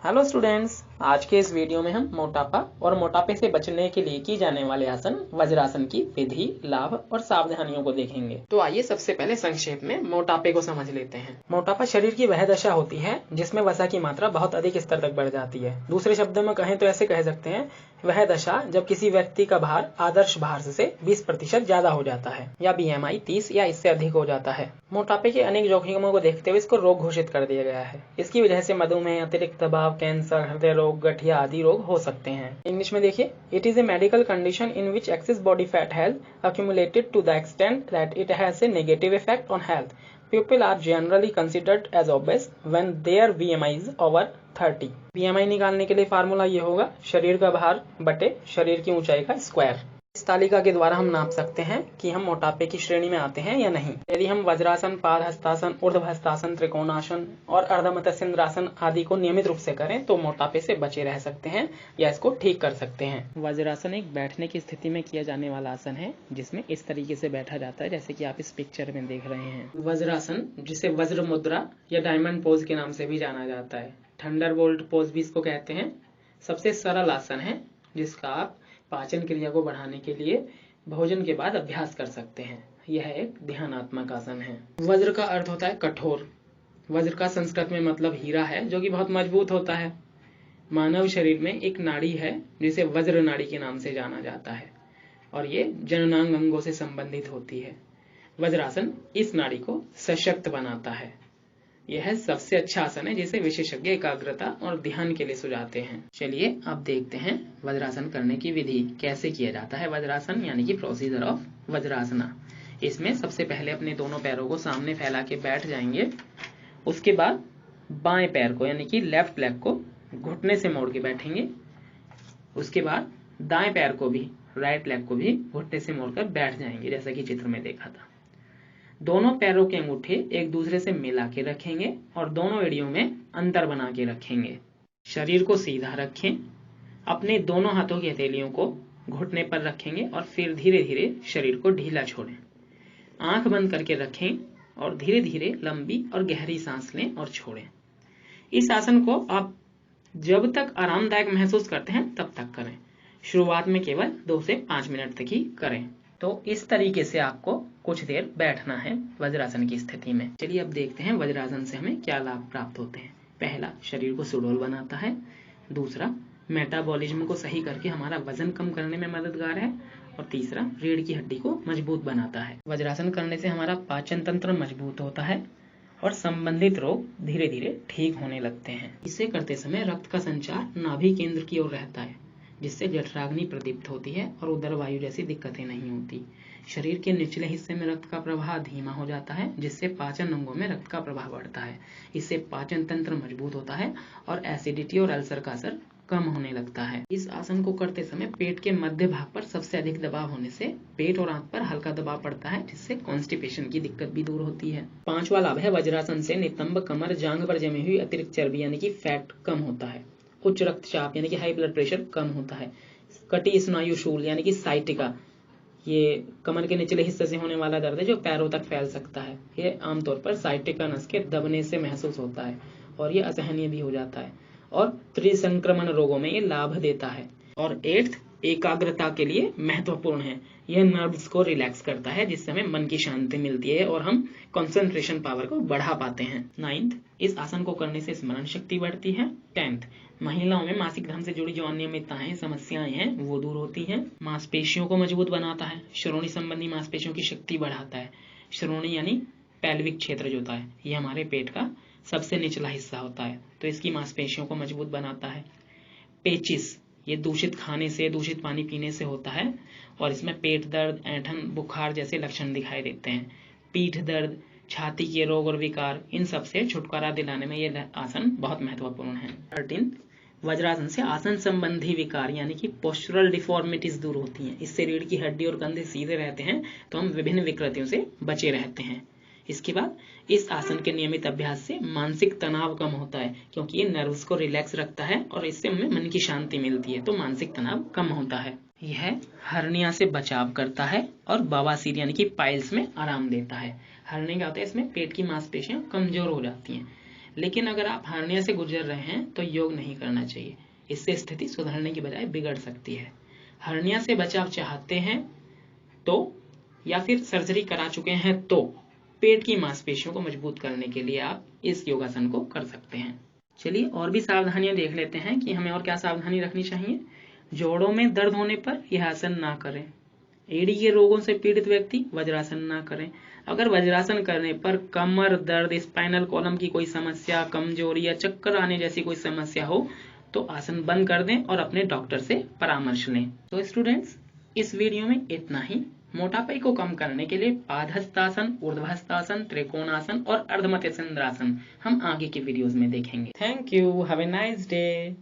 Hello students, आज के इस वीडियो में हम मोटापा और मोटापे से बचने के लिए की जाने वाले आसन वज्रासन की विधि, लाभ और सावधानियों को देखेंगे। तो आइए सबसे पहले संक्षेप में मोटापे को समझ लेते हैं। मोटापा शरीर की वह दशा होती है जिसमें वसा की मात्रा बहुत अधिक स्तर तक बढ़ जाती है। दूसरे शब्दों में कहें तो ऐसे कह सकते हैं, वह दशा जब किसी व्यक्ति का भार आदर्श भार से 20% ज्यादा हो जाता है या BMI 30 या इससे अधिक हो जाता है। मोटापे के अनेक जोखिमों को देखते हुए इसको रोग घोषित कर दिया गया है। इसकी वजह से मधुमेह, अतिरिक्त दबाव, कैंसर, हृदय रोग, गठिया आदि रोग हो सकते हैं। इंग्लिश में देखिए, it is a medical condition in which access body fat has accumulated to the extent that it has a negative effect on health. People are generally considered as obese when their BMI is over 30. BMI निकालने के लिए formula ये होगा, शरीर का भार बटे शरीर की ऊंचाई का स्क्वायर। इस तालिका के द्वारा हम नाप सकते हैं कि हम मोटापे की श्रेणी में आते हैं या नहीं। यदि हम वज्रासन, पादहस्तासन, ऊर्ध्वहस्तासन, त्रिकोणासन और अर्धमत्स्येंद्रासन आदि को नियमित रूप से करें तो मोटापे से बचे रह सकते हैं या इसको ठीक कर सकते हैं। वज्रासन एक बैठने की स्थिति में किया जाने वाला आसन है जिसमें इस तरीके से बैठा जाता है जैसे कि आप इस पिक्चर में देख रहे हैं। वज्रासन, जिसे वज्र मुद्रा या डायमंड पोज के नाम से भी जाना जाता है, थंडरबोल्ट पोज भी इसको कहते हैं, सबसे सरल आसन है जिसका आप पाचन क्रिया को बढ़ाने के लिए भोजन के बाद अभ्यास कर सकते हैं। यह एक ध्यानात्मक आसन है। वज्र का अर्थ होता है कठोर। वज्र का संस्कृत में मतलब हीरा है जो कि बहुत मजबूत होता है। मानव शरीर में एक नाड़ी है जिसे वज्र नाड़ी के नाम से जाना जाता है और ये जननांग अंगों से संबंधित होती है। वज्रासन इस नाड़ी को सशक्त बनाता है। यह सबसे अच्छा आसन है जिसे विशेषज्ञ एकाग्रता और ध्यान के लिए सुझाते हैं। चलिए अब देखते हैं वज्रासन करने की विधि कैसे किया जाता है। वज्रासन यानी कि प्रोसीजर ऑफ वज्रासना। इसमें सबसे पहले अपने दोनों पैरों को सामने फैला के बैठ जाएंगे। उसके बाद बाएं पैर को यानी कि लेफ्ट लेग को घुटने से मोड़ के बैठेंगे। उसके बाद दाएं पैर को भी, राइट लेग को भी घुटने से मोड़कर बैठ जाएंगे जैसा कि चित्र में देखा था। दोनों पैरों के अंगूठे एक दूसरे से मिला के रखेंगे और दोनों एड़ियों में अंतर बना के रखेंगे। शरीर को सीधा रखें। अपने दोनों हाथों की हथेलियों को घुटने पर रखेंगे और फिर धीरे धीरे शरीर को ढीला छोड़ें। आंख बंद करके रखें और धीरे धीरे लंबी और गहरी सांस लें और छोड़ें। इस आसन को आप जब तक आरामदायक महसूस करते हैं तब तक करें। शुरुआत में केवल 2 से 5 मिनट तक ही करें। तो इस तरीके से आपको कुछ देर बैठना है वज्रासन की स्थिति में। चलिए अब देखते हैं वज्रासन से हमें क्या लाभ प्राप्त होते हैं। पहला, शरीर को सुडौल बनाता है। दूसरा, मेटाबॉलिज्म को सही करके हमारा वजन कम करने में मददगार है। और तीसरा, रीढ़ की हड्डी को मजबूत बनाता है। वज्रासन करने से हमारा पाचन तंत्र मजबूत होता है और संबंधित रोग धीरे धीरे ठीक होने लगते हैं। इसे करते समय रक्त का संचार नाभि केंद्र की ओर रहता है जिससे जठराग्नि प्रदीप्त होती है और उदर वायु जैसी दिक्कतें नहीं होती। शरीर के निचले हिस्से में रक्त का प्रवाह धीमा हो जाता है जिससे पाचन अंगों में रक्त का प्रवाह बढ़ता है। इससे पाचन तंत्र मजबूत होता है और एसिडिटी और अल्सर का असर कम होने लगता है। इस आसन को करते समय पेट के मध्य भाग पर सबसे अधिक दबाव होने से पेट और आंत पर हल्का दबाव पड़ता है जिससे कॉन्स्टिपेशन की दिक्कत भी दूर होती है। पांचवा लाभ है, वज्रासन से नितंब, कमर, जांघ पर जमी हुई अतिरिक्त चर्बी यानी कि फैट कम होता है। उच्च रक्तचाप यानी कि हाई ब्लड प्रेशर कम होता है। कटी स्नायु शूल यानी कि साइटिका, ये कमर के निचले हिस्से से होने वाला दर्द है जो पैरों तक फैल सकता है। ये आमतौर पर साइटिका नस के दबने से महसूस होता है और ये असहनीय भी हो जाता है और त्रिसंक्रमण रोगों में ये लाभ देता है। और 8th, एकाग्रता के लिए महत्वपूर्ण है। यह नर्व्स को रिलैक्स करता है जिससे हमें मन की शांति मिलती है और हम कंसंट्रेशन पावर को बढ़ा पाते हैं। 9th, इस आसन को करने से स्मरण शक्ति बढ़ती है। 10th, महिलाओं में मासिक धर्म से जुड़ी जो अनियमितताएं, समस्याएं हैं वो दूर होती हैं। मांसपेशियों को मजबूत बनाता है। श्रोणि संबंधी मांसपेशियों की शक्ति बढ़ाता है। श्रोणि यानी पैल्विक क्षेत्र जो होता है, ये हमारे पेट का सबसे निचला हिस्सा होता है, तो इसकी मांसपेशियों को मजबूत बनाता है। पेचिस, ये दूषित खाने से, दूषित पानी पीने से होता है और इसमें पेट दर्द, ऐंठन, बुखार जैसे लक्षण दिखाई देते हैं। पीठ दर्द, छाती के रोग और विकार, इन सब से छुटकारा दिलाने में ये आसन बहुत महत्वपूर्ण है। 13, वज्रासन से आसन संबंधी विकार यानी कि पोस्चरल डिफॉर्मिटीज दूर होती हैं। इससे रीढ़ की हड्डी और कंधे सीधे रहते हैं तो हम विभिन्न विकृतियों से बचे रहते हैं। इसके बाद इस आसन के नियमित अभ्यास से मानसिक तनाव कम होता है क्योंकि ये नर्व्स को रिलैक्स रखता है और इससे हमें मन की शांति मिलती है, तो मानसिक तनाव कम होता है। यह हर्निया से बचाव करता है और बवासीर यानी कि पाइल्स में आराम देता है। हर्निया क्या होता है, इसमें पेट की मांसपेशियां कमजोर हो जाती हैं। लेकिन अगर आप हर्निया से गुजर रहे हैं तो योग नहीं करना चाहिए, इससे स्थिति सुधरने की बजाय बिगड़ सकती है। हर्निया से बचाव चाहते हैं तो या फिर सर्जरी करा चुके हैं तो पेट की मांसपेशियों को मजबूत करने के लिए आप इस योगासन को कर सकते हैं। चलिए और भी सावधानियां देख लेते हैं कि हमें और क्या सावधानी रखनी चाहिए। जोड़ों में दर्द होने पर यह आसन ना करें। एडी के रोगों से पीड़ित व्यक्ति वज्रासन ना करें। अगर वज्रासन करने पर कमर दर्द, स्पाइनल कॉलम की कोई समस्या, कमजोरी या चक्कर आने जैसी कोई समस्या हो तो आसन बंद कर दें और अपने डॉक्टर से परामर्श लें। तो स्टूडेंट्स, इस वीडियो में इतना ही। मोटापे को कम करने के लिए पादहस्तासन, ऊर्ध्वहस्तासन, त्रिकोणासन और अर्धमध्य चंद्रासन हम आगे की वीडियोस में देखेंगे। Thank you, have a nice day.